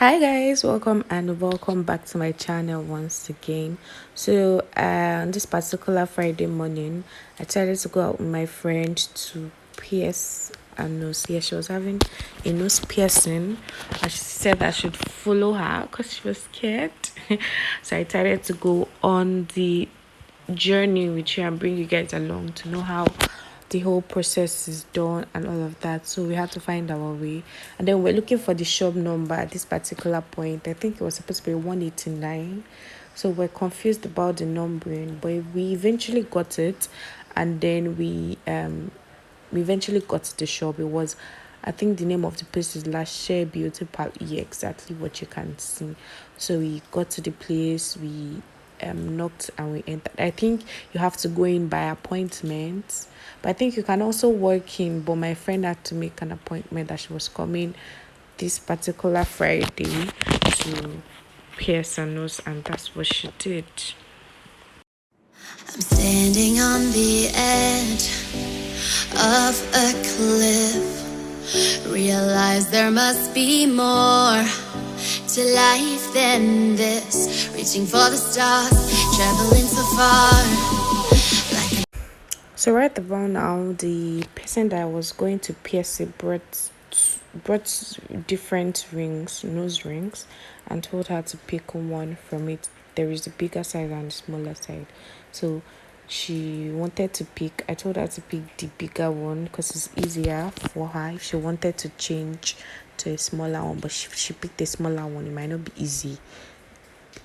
Hi guys, welcome back to my channel once again. On this particular Friday morning, I decided to go out with my friend to pierce her nose. Yeah, she was having a nose piercing, and she said I should follow her because she was scared. So I decided to go on the journey with you and bring you guys along to know how the whole process is done and all of that. So we had to find our way, and then we're looking for the shop number at this particular point. I think it was supposed to be 189, so we're confused about the numbering, but we eventually got it. And then we eventually got to the shop. It was, I think the name of the place is Lashe Beauty Park. Yeah, exactly what you can see. So we got to the place, we knocked and we entered. I think you have to go in by appointment, but I think you can also walk in. But my friend had to make an appointment that she was coming this particular Friday to pierce her nose, and that's what she did. I'm standing on the edge of a cliff. Realize there must be more to life than this. Reaching for the stars, traveling so far. So right about now, the person that was going to pierce it brought different rings, nose rings, and told her to pick one from it. There is the bigger side and the smaller side. So she wanted to pick. I told her to pick the bigger one because it's easier for her if she wanted to change to a smaller one. But she picked a smaller one. It might not be easy.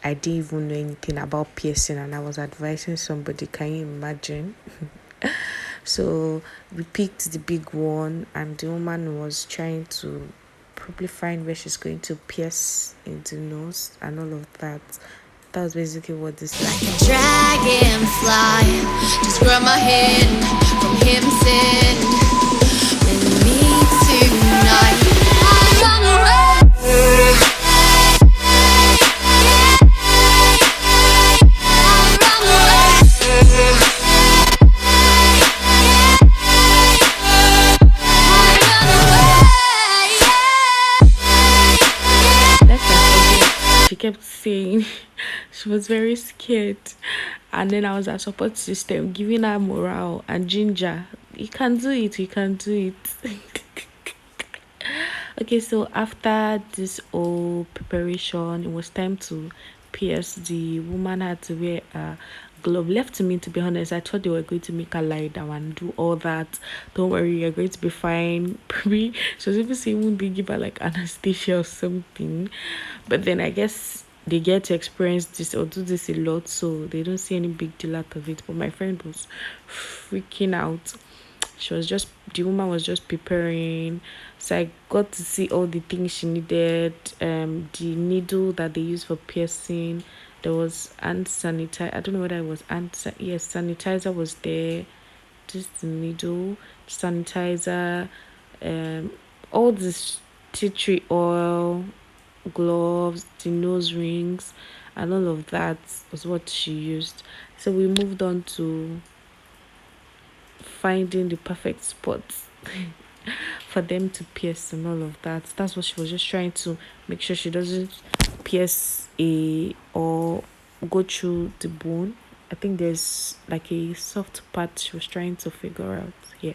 I didn't even know anything about piercing, and I was advising somebody. Can you imagine? So we picked the big one, and the woman was trying to probably find where she's going to pierce in the nose and all of that. That was basically what this is. Like a dragonfly, just grab my hand from him, sin. With me tonight, I run away. She kept saying she was very scared, and then I was her support system, giving her morale and ginger. You can do it, you can do it. Okay, so after this whole preparation, it was time to pierce. The woman had to wear a glove. Left to me, to be honest, I thought they were going to make her lie down and do all that. Don't worry, you're going to be fine. Probably she was even saying, won't they give her like anesthesia or something? But then I guess they get to experience this or do this a lot, so they don't see any big deal out of it. But my friend was freaking out. The woman was just preparing. So I got to see all the things she needed. The needle that they use for piercing. There was hand sanitizer. I don't know whether it was yes, sanitizer was there. Just the needle, sanitizer, all this tea tree oil, gloves, the nose rings, and all of that was what she used. So we moved on to finding the perfect spot for them to pierce and all of that. That's what she was just trying to make sure she doesn't pierce or go through the bone. I think there's like a soft part she was trying to figure out. Yeah.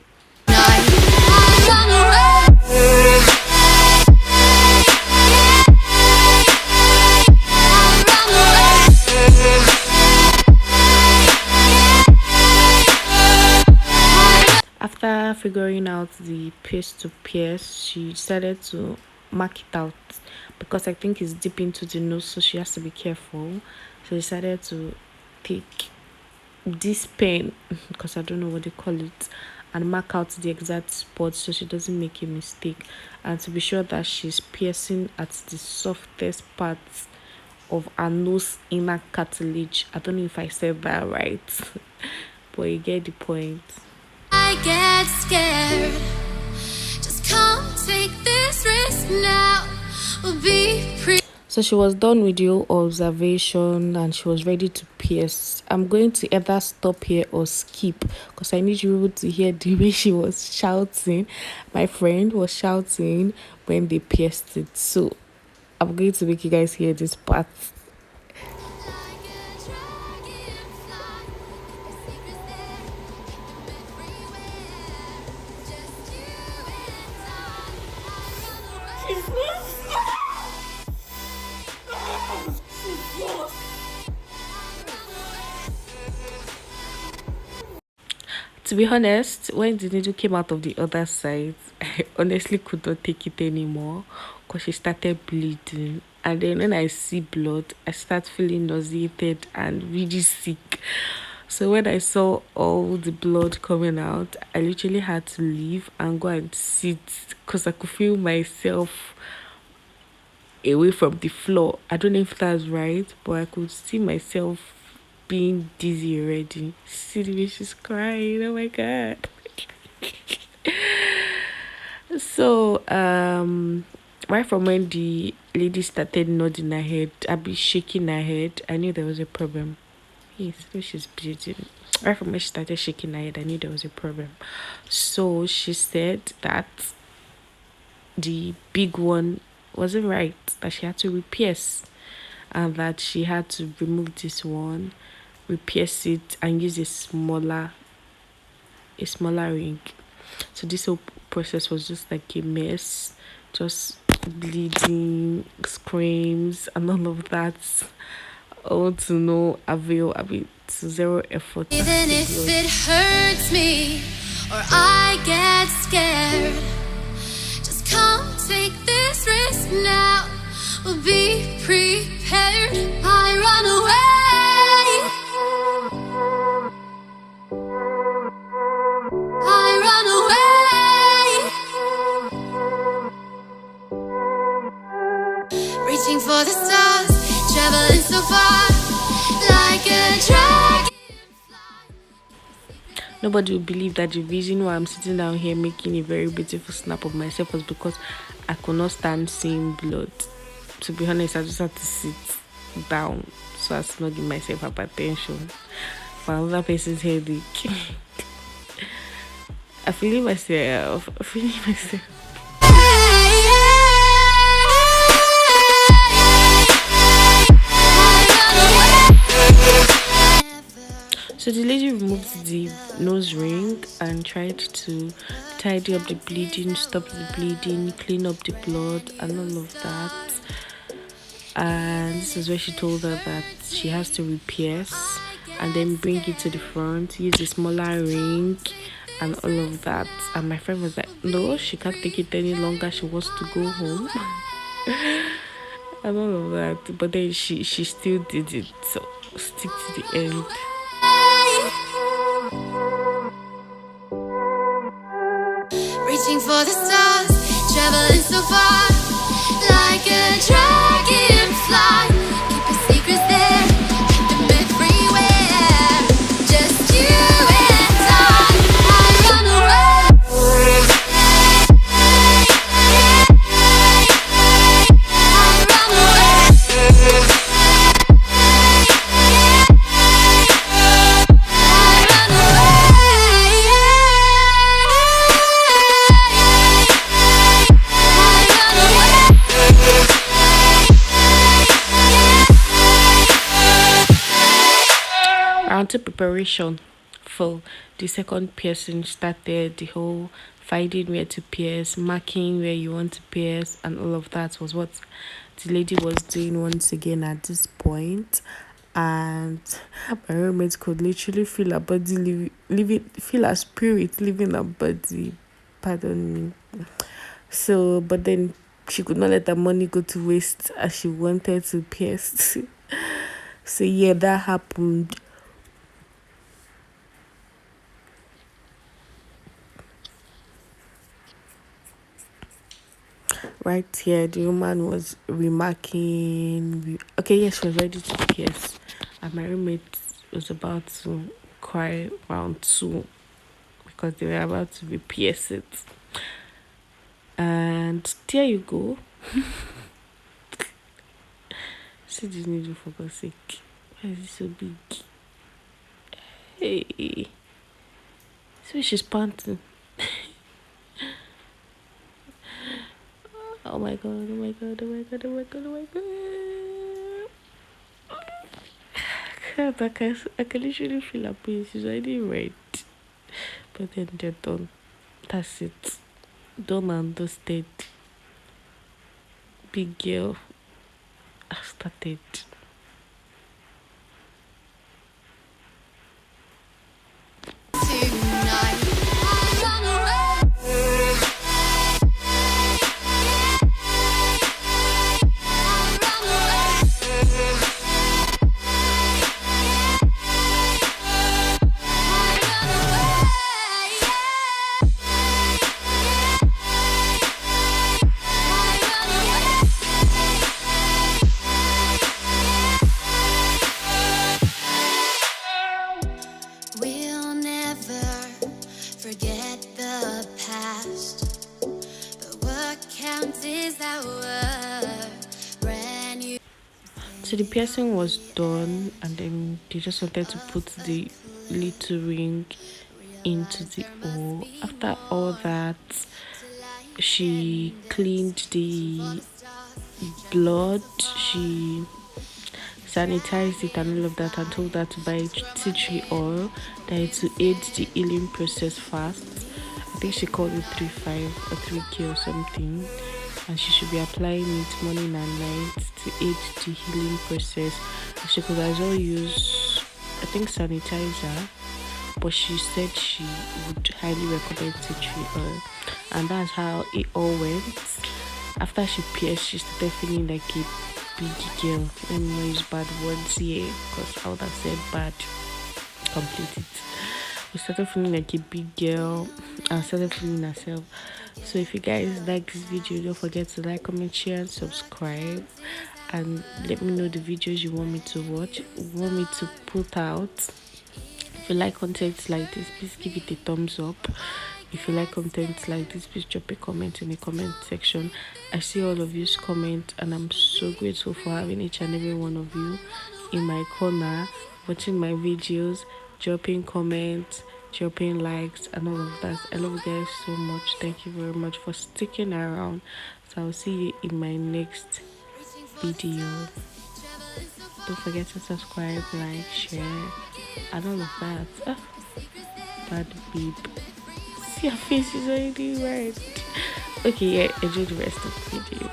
After figuring out the piece to pierce, she decided to mark it out because I think it's deep into the nose, so she has to be careful. So she decided to take this pen, because I don't know what they call it, and mark out the exact spot so she doesn't make a mistake, and to be sure that she's piercing at the softest parts of her nose inner cartilage. I don't know if I said that right, but you get the point. I get scared. Just come take this risk now. We'll be So she was done with your observation and she was ready to pierce. I'm going to either stop here or skip because I need you to hear the way she was shouting. My friend was shouting when they pierced it. So I'm going to make you guys hear this part. Like a dragonfly, keep your secrets there, keep them everywhere. Just you and I To be honest, when the needle came out of the other side, I honestly could not take it anymore because she started bleeding. And then when I see blood, I start feeling nauseated and really sick. So when I saw all the blood coming out, I literally had to leave and go and sit because I could feel myself away from the floor. I don't know if that's right, but I could see myself being dizzy already. See the way she's crying. Oh my god. So, right from when the lady started nodding her head, I be shaking her head, I knew there was a problem. Yes, so she's bleeding. Right from when she started shaking her head, I knew there was a problem. So she said that the big one wasn't right, that she had to repierce, and that she had to remove this one, repierce it, and use a smaller ring. So this whole process was just like a mess, just bleeding, screams, and all of that. All to no avail. I mean, to zero effort even to if blood. it hurts me or I get scared. Just come take this risk now. We'll be prepared. I run away. I run away. Reaching for the stars, traveling so far, like a dragon. Nobody will believe that the reason why I'm sitting down here making a very beautiful snap of myself was because I could not stand seeing blood. To be honest, I just had to sit down so as to not give myself hypertension for another person's headache. I'm feeling myself. I'm feeling myself. So the lady removed the nose ring and tried to tidy up the bleeding, stop the bleeding, clean up the blood, and all of that. And this is where she told her that she has to repierce and then bring it to the front, use a smaller ring, and all of that. And my friend was like, no, she can't take it any longer. She wants to go home. And all of that. But then she still did it. So stick to the end. Reaching for the stars, traveling so far, like a dragonfly. Keep your secrets there, keep them everywhere. Just you and I run away. I run away. Until preparation for the second piercing started, the whole finding where to pierce, marking where you want to pierce, and all of that was what the lady was doing once again at this point. And my roommate could literally feel her body feel her spirit leaving her body. Pardon me. So, but then she could not let her money go to waste as she wanted to pierce. So yeah, that happened. Right here, the woman was remarking. Okay, yes, she was ready to pierce. And my roommate was about to cry round two because they were about to be pierced it. And there you go. See this needle for God's sake. Why is it so big? Hey. See, she's panting. Oh my god, oh my god, oh my god, oh my god, oh my god. I can literally feel her pain. She's already red. But then they're done. That's it. Done and dusted. Big girl. I started. Tonight, I run away. We'll never forget the past, but what counts is our brand new. So the piercing was done, and then they just wanted to put the little ring into the hole. After all that, she cleaned the blood, she sanitized it and all of that, and told her to buy tea tree oil that it to aid the healing process fast. I think she called it 3-5 or 3K or something, and she should be applying it morning and night to aid the healing process. She could as well use, I think, sanitizer, but she said she would highly recommend tea tree oil, and that's how it all went. After she pierced, she started feeling like a big girl. Let me not use bad words here because I would have said bad. Complete it. We started feeling like a big girl and started feeling herself. So if you guys like this video, don't forget to like, comment, share, and subscribe. And let me know the videos you want me to watch, want me to put out. If you like content like this, please give it a thumbs up. If you like content like this, please drop a comment in the comment section. I see all of you's comment, and I'm so grateful for having each and every one of you in my corner, watching my videos, dropping comments, dropping likes, and all of that. I love you guys so much. Thank you very much for sticking around. So I'll see you in my next video. Don't forget to subscribe, like, share, and all of that. Bad beep. See, your face is already red. Okay, yeah, enjoy the rest of the video.